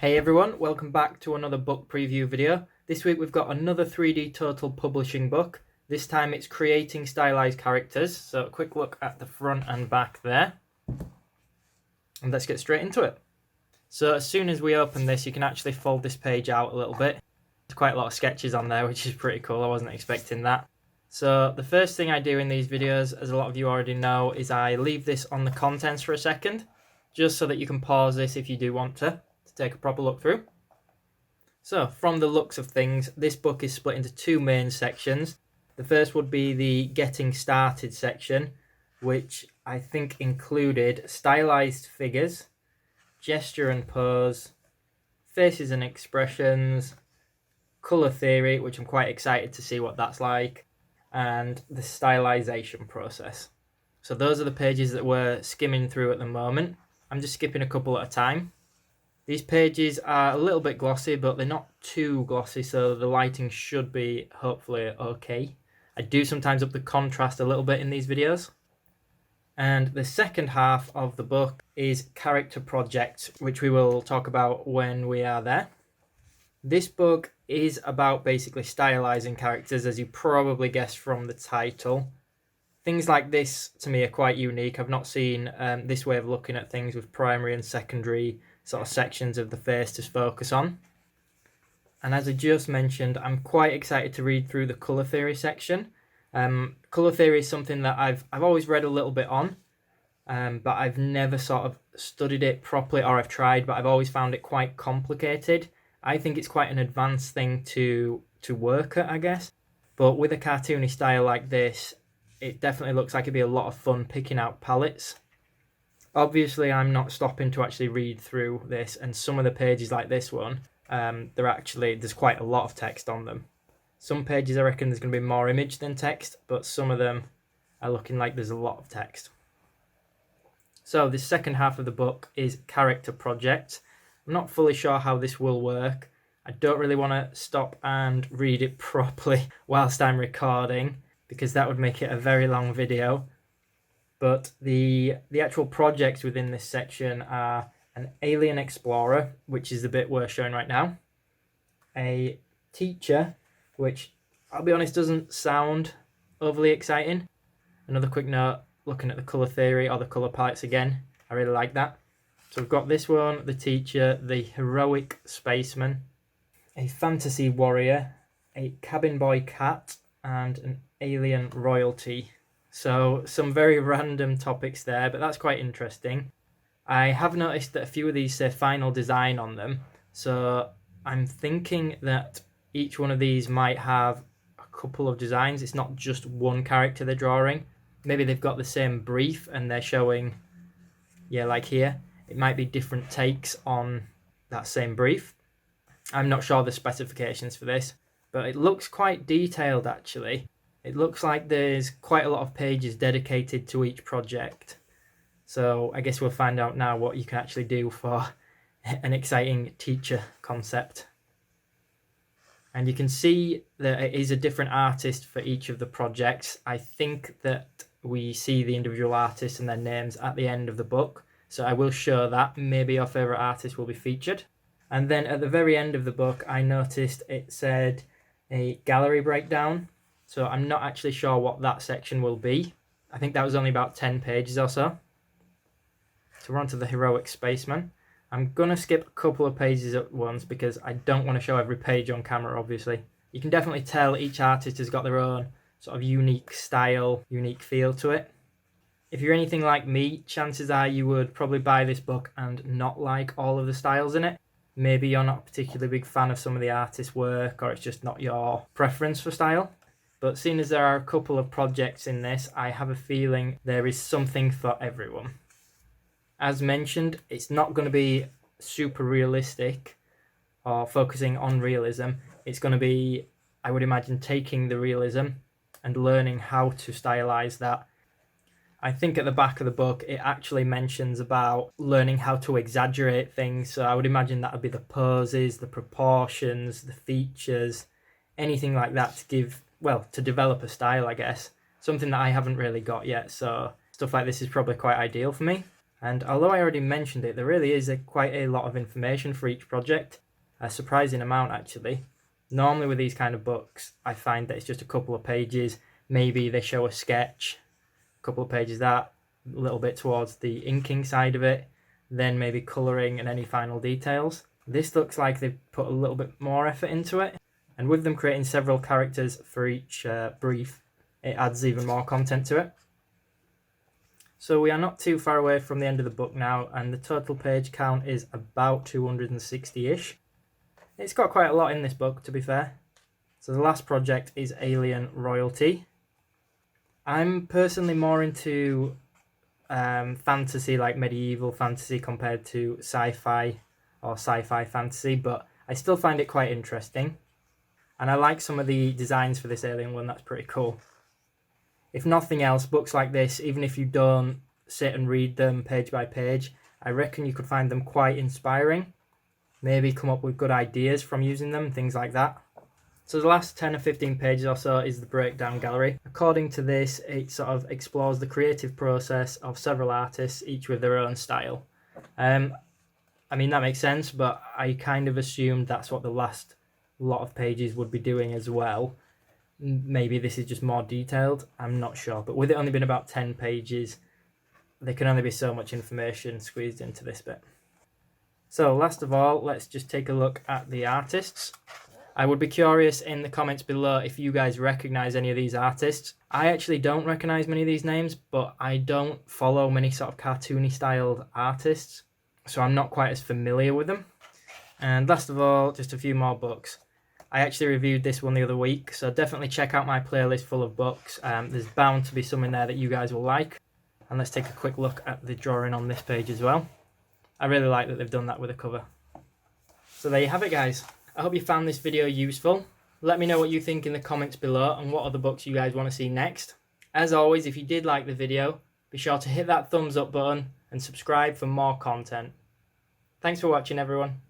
Hey everyone, welcome back to another book preview video. This week we've got another 3D Total Publishing book. This time it's Creating Stylized Characters, so a quick look at the front and back there. And let's get straight into it. So as soon as we open this, you can actually fold this page out a little bit. There's quite a lot of sketches on there, which is pretty cool. I wasn't expecting that. So the first thing I do in these videos, as a lot of you already know, is I leave this on the contents for a second, just so that you can pause this if you do want to take a proper look through. So from the looks of things, this book is split into two main sections. The first would be the Getting Started section, which I think included stylized figures, gesture and pose, faces and expressions, colour theory, which I'm quite excited to see what that's like, and the stylization process. So those are the pages that we're skimming through at the moment. I'm just skipping a couple at a time. These pages are a little bit glossy, but they're not too glossy, so the lighting should be hopefully okay. I do sometimes up the contrast a little bit in these videos. And the second half of the book is Character Project, which we will talk about when we are there. This book is about basically stylizing characters, as you probably guessed from the title. Things like this, to me, are quite unique. I've not seen this way of looking at things with primary and secondary sort of sections of the face to focus on. And as I just mentioned, I'm quite excited to read through the colour theory section. Colour theory is something that I've always read a little bit on, but I've never sort of studied it properly, or I've tried, but I've always found it quite complicated. I think it's quite an advanced thing to work at, I guess. But with a cartoony style like this, it definitely looks like it'd be a lot of fun picking out palettes. Obviously, I'm not stopping to actually read through this, and some of the pages like this one, there's quite a lot of text on them. Some pages I reckon there's going to be more image than text, but some of them are looking like there's a lot of text. So the second half of the book is Character Project. I'm not fully sure how this will work. I don't really want to stop and read it properly whilst I'm recording, because that would make it a very long video. But the actual projects within this section are an alien explorer, which is the bit we're showing right now, a teacher, which I'll be honest doesn't sound overly exciting. Another quick note, looking at the colour theory or the colour palettes again, I really like that. So we've got this one, the teacher, the heroic spaceman, a fantasy warrior, a cabin boy cat, and an alien royalty. So some very random topics there, but that's quite interesting. I have noticed that a few of these say final design on them, so I'm thinking that each one of these might have a couple of designs. It's not just one character they're drawing. Maybe they've got the same brief and they're showing, yeah, like here. It might be different takes on that same brief. I'm not sure the specifications for this, but it looks quite detailed actually. It looks like there's quite a lot of pages dedicated to each project. So I guess we'll find out now what you can actually do for an exciting teacher concept. And you can see that it is a different artist for each of the projects. I think that we see the individual artists and their names at the end of the book. So I will show that. Maybe your favourite artist will be featured. And then at the very end of the book, I noticed it said a gallery breakdown. So I'm not actually sure what that section will be. I think that was only about 10 pages or so. So we're on to the heroic spaceman. I'm going to skip a couple of pages at once because I don't want to show every page on camera, obviously. You can definitely tell each artist has got their own sort of unique style, unique feel to it. If you're anything like me, chances are you would probably buy this book and not like all of the styles in it. Maybe you're not a particularly big fan of some of the artist's work, or it's just not your preference for style. But seeing as there are a couple of projects in this, I have a feeling there is something for everyone. As mentioned, it's not going to be super realistic or focusing on realism. It's going to be, I would imagine, taking the realism and learning how to stylize that. I think at the back of the book, it actually mentions about learning how to exaggerate things. So I would imagine that would be the poses, the proportions, the features, anything like that to develop a style, I guess. Something that I haven't really got yet. So stuff like this is probably quite ideal for me. And although I already mentioned it, there really is quite a lot of information for each project, a surprising amount actually. Normally with these kind of books, I find that it's just a couple of pages, maybe they show a sketch, a couple of pages that, a little bit towards the inking side of it, then maybe colouring and any final details. This looks like they've put a little bit more effort into it, and with them creating several characters for each brief, it adds even more content to it. So we are not too far away from the end of the book now, and the total page count is about 260-ish. It's got quite a lot in this book, to be fair. So the last project is Alien Royalty. I'm personally more into fantasy, like medieval fantasy, compared to sci-fi or sci-fi fantasy, but I still find it quite interesting. And I like some of the designs for this alien one, that's pretty cool. If nothing else, books like this, even if you don't sit and read them page by page, I reckon you could find them quite inspiring. Maybe come up with good ideas from using them, things like that. So the last 10 or 15 pages or so is the breakdown gallery. According to this, it sort of explores the creative process of several artists, each with their own style. I mean, that makes sense, but I kind of assumed that's what the last lot of pages would be doing as well. Maybe this is just more detailed, I'm not sure. But with it only been about 10 pages, there can only be so much information squeezed into this bit. So last of all, let's just take a look at the artists. I would be curious in the comments below if you guys recognise any of these artists. I actually don't recognise many of these names, but I don't follow many sort of cartoony styled artists, so I'm not quite as familiar with them. And last of all, just a few more books. I actually reviewed this one the other week, so definitely check out my playlist full of books. There's bound to be some in there that you guys will like. And let's take a quick look at the drawing on this page as well. I really like that they've done that with the cover. So there you have it, guys. I hope you found this video useful. Let me know what you think in the comments below and what other books you guys want to see next. As always, if you did like the video, be sure to hit that thumbs up button and subscribe for more content. Thanks for watching, everyone.